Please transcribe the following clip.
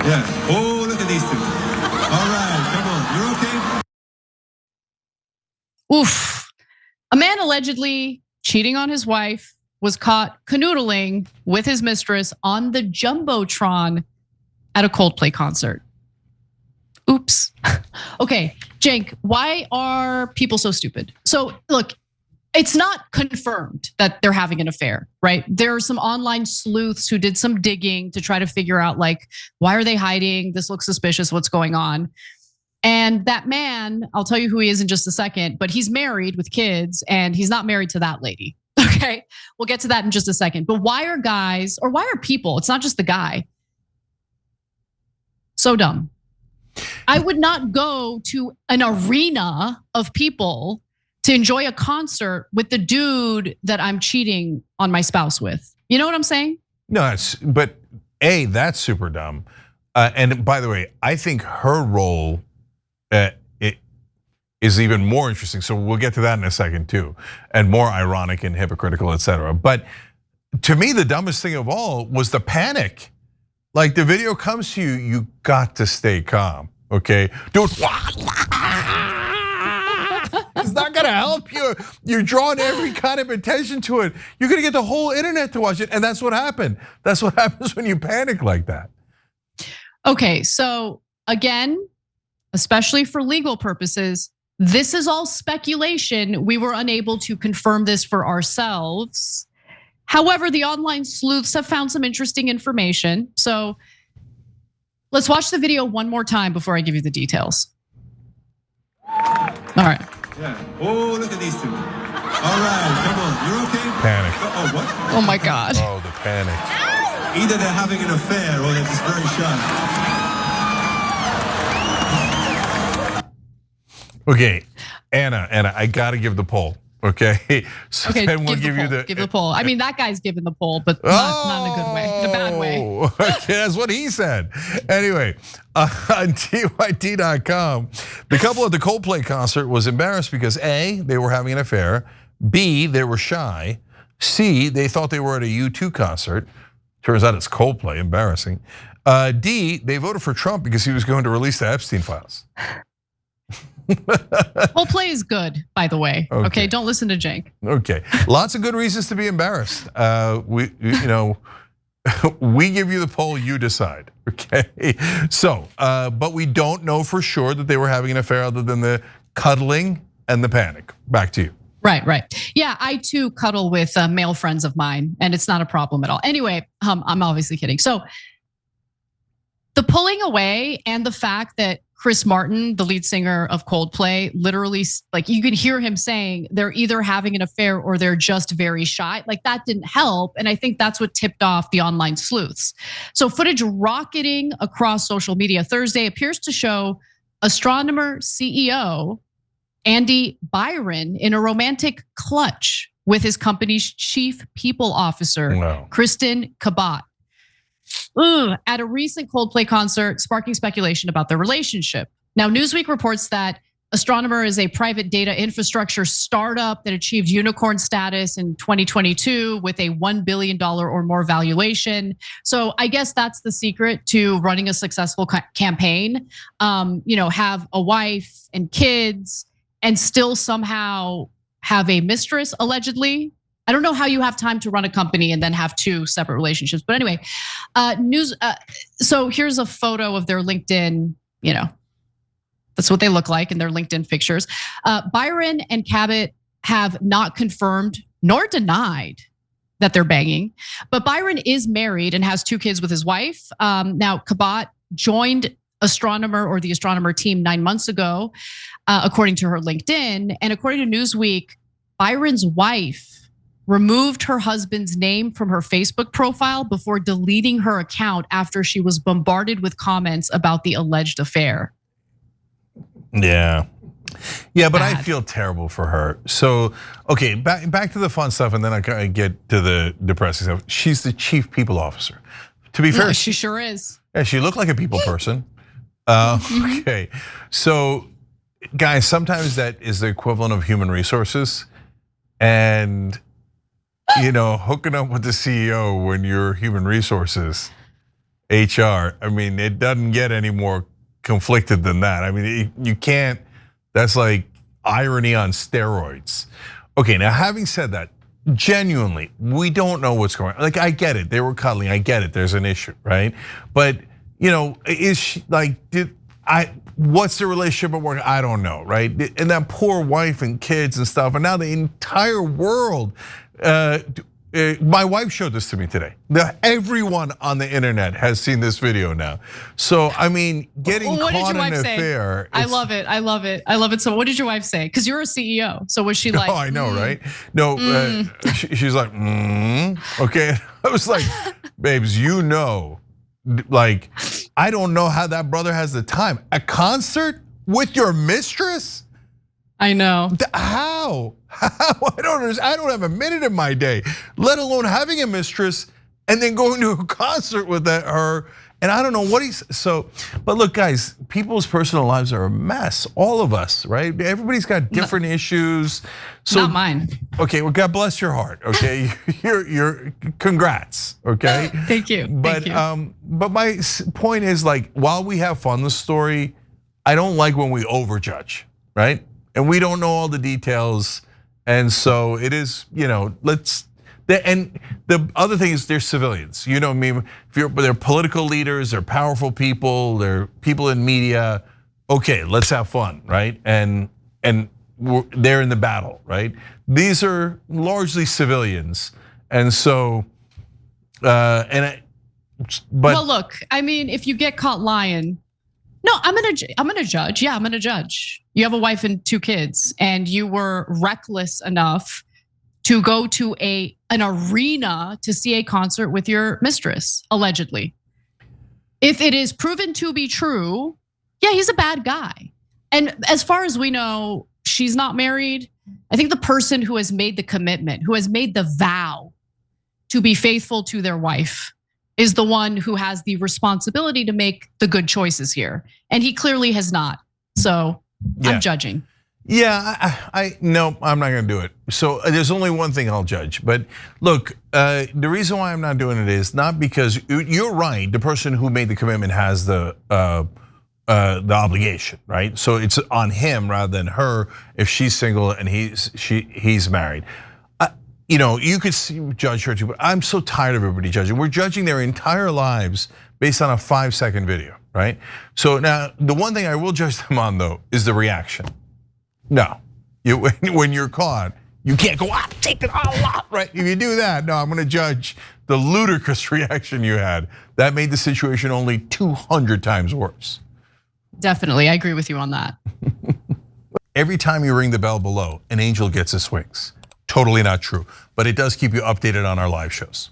Yeah. Oh, look at these two. All right, come on. You're okay? Oof. A man allegedly cheating on his wife was caught canoodling with his mistress on the Jumbotron at a Coldplay concert. Oops. Okay, Cenk, why are people so stupid? So look, it's not confirmed that they're having an affair, right? There are some online sleuths who did some digging to try to figure out like, why are they hiding? This looks suspicious, what's going on? And that man, I'll tell you who he is in just a second, but he's married with kids and he's not married to that lady, okay? We'll get to that in just a second. But why are guys, or why are people, it's not just the guy, so dumb? I would not go to an arena of people to enjoy a concert with the dude that I'm cheating on my spouse with. You know what I'm saying? No, but that's super dumb. And by the way, I think her role it is even more interesting. So we'll get to that in a second too, and more ironic and hypocritical, etc. But to me, the dumbest thing of all was the panic. Like the video comes to you, you got to stay calm, okay? Dude, it's not gonna help you. You're drawing every kind of attention to it. You're gonna get the whole internet to watch it, and that's what happened. That's what happens when you panic like that. Okay, so again, especially for legal purposes, this is all speculation. We were unable to confirm this for ourselves. However, the online sleuths have found some interesting information. So let's watch the video one more time before I give you the details. All right. Yeah. Oh, look at these two. All right, come on. You're okay? Panic. Oh, what? Oh my God. Oh, the panic. Either they're having an affair or they're just very shy. Okay, Anna, I gotta give the poll. Okay, so okay, then we'll give you the poll. I mean, that guy's giving the poll, but not in a good way, in a bad way. Okay, that's what he said. Anyway, on TYT.com, the couple at the Coldplay concert was embarrassed because A, they were having an affair, B, they were shy, C, they thought they were at a U2 concert. Turns out it's Coldplay, embarrassing. D, they voted for Trump because he was going to release the Epstein files. Coldplay is good, by the way. Okay, don't listen to Cenk. Okay, lots of good reasons to be embarrassed. We give you the poll, you decide. Okay, so but we don't know for sure that they were having an affair other than the cuddling and the panic. Back to you. Right. Yeah, I too cuddle with male friends of mine, and it's not a problem at all. Anyway, I'm obviously kidding. So the pulling away and the fact that Chris Martin, the lead singer of Coldplay, literally, like you can hear him saying they're either having an affair or they're just very shy. Like that didn't help. And I think that's what tipped off the online sleuths. So footage rocketing across social media Thursday appears to show astronomer CEO Andy Byron in a romantic clutch with his company's chief people officer, Kristen Cabot. At a recent Coldplay concert, sparking speculation about their relationship. Now, Newsweek reports that Astronomer is a private data infrastructure startup that achieved unicorn status in 2022 with a $1 billion or more valuation. So I guess that's the secret to running a successful campaign. Have a wife and kids and still somehow have a mistress, allegedly. I don't know how you have time to run a company and then have two separate relationships. But anyway, so here's a photo of their LinkedIn, that's what they look like in their LinkedIn pictures. Byron and Cabot have not confirmed nor denied that they're banging, but Byron is married and has two kids with his wife. Now, Cabot joined the Astronomer team 9 months ago, according to her LinkedIn. And according to Newsweek, Byron's wife removed her husband's name from her Facebook profile before deleting her account after she was bombarded with comments about the alleged affair. Yeah, but I feel terrible for her. So, okay, back to the fun stuff, and then I get to the depressing stuff. She's the chief people officer. To be fair, she sure is. Yeah, she looked like a people person. Okay, so guys, sometimes that is the equivalent of human resources, and hooking up with the CEO when you're human resources HR. I mean, it doesn't get any more conflicted than that. I mean, you can't, that's like irony on steroids. Okay, now having said that, genuinely, we don't know what's going on. Like, I get it, they were cuddling, I get it, there's an issue, right? But, is she, like, what's the relationship at work? I don't know, right? And that poor wife and kids and stuff, and now the entire world, my wife showed this to me today. Everyone on the internet has seen this video now. So, I mean, getting caught in an affair. I love it, I love it, I love it. So what did your wife say? Because you're a CEO, so was she like? Oh, I know, right? No, she's like, okay. I was like, babes, like, I don't know how that brother has the time. A concert with your mistress? I know. How? I don't understand. I don't have a minute in my day, let alone having a mistress and then going to a concert with her. And I don't know what but look, guys, people's personal lives are a mess. All of us, right? Everybody's got different issues. So, not mine. Okay, well, God bless your heart. Okay, you're congrats. Okay, thank you. But but my point is, like, while we have fun, the story, I don't like when we overjudge, right? And we don't know all the details, and so it is. And the other thing is, they're civilians. You know what I mean? They're political leaders, they're powerful people, they're people in media. Okay, let's have fun, right? And they're in the battle, right? These are largely civilians, and so well, look, I mean, if you get caught lying, no, I'm gonna judge. Yeah, I'm gonna judge. You have a wife and 2 kids, and you were reckless enough to go to an arena to see a concert with your mistress, allegedly. If it is proven to be true, yeah, he's a bad guy. And as far as we know, she's not married. I think the person who has made the commitment, who has made the vow to be faithful to their wife, is the one who has the responsibility to make the good choices here. And he clearly has not. So I'm judging. Yeah, no, I'm not gonna do it. So there's only one thing I'll judge. But look, the reason why I'm not doing it is not because you're right. The person who made the commitment has the obligation, right? So it's on him rather than her if she's single and he's married. You could judge her too, but I'm so tired of everybody judging. We're judging their entire lives based on a 5-second video, right? So now the one thing I will judge them on, though, is the reaction. No, when you're caught, you can't go, take it all out, right? If you do that, no, I'm gonna judge the ludicrous reaction you had. That made the situation only 200 times worse. Definitely, I agree with you on that. Every time you ring the bell below, an angel gets his wings. Totally not true, but it does keep you updated on our live shows.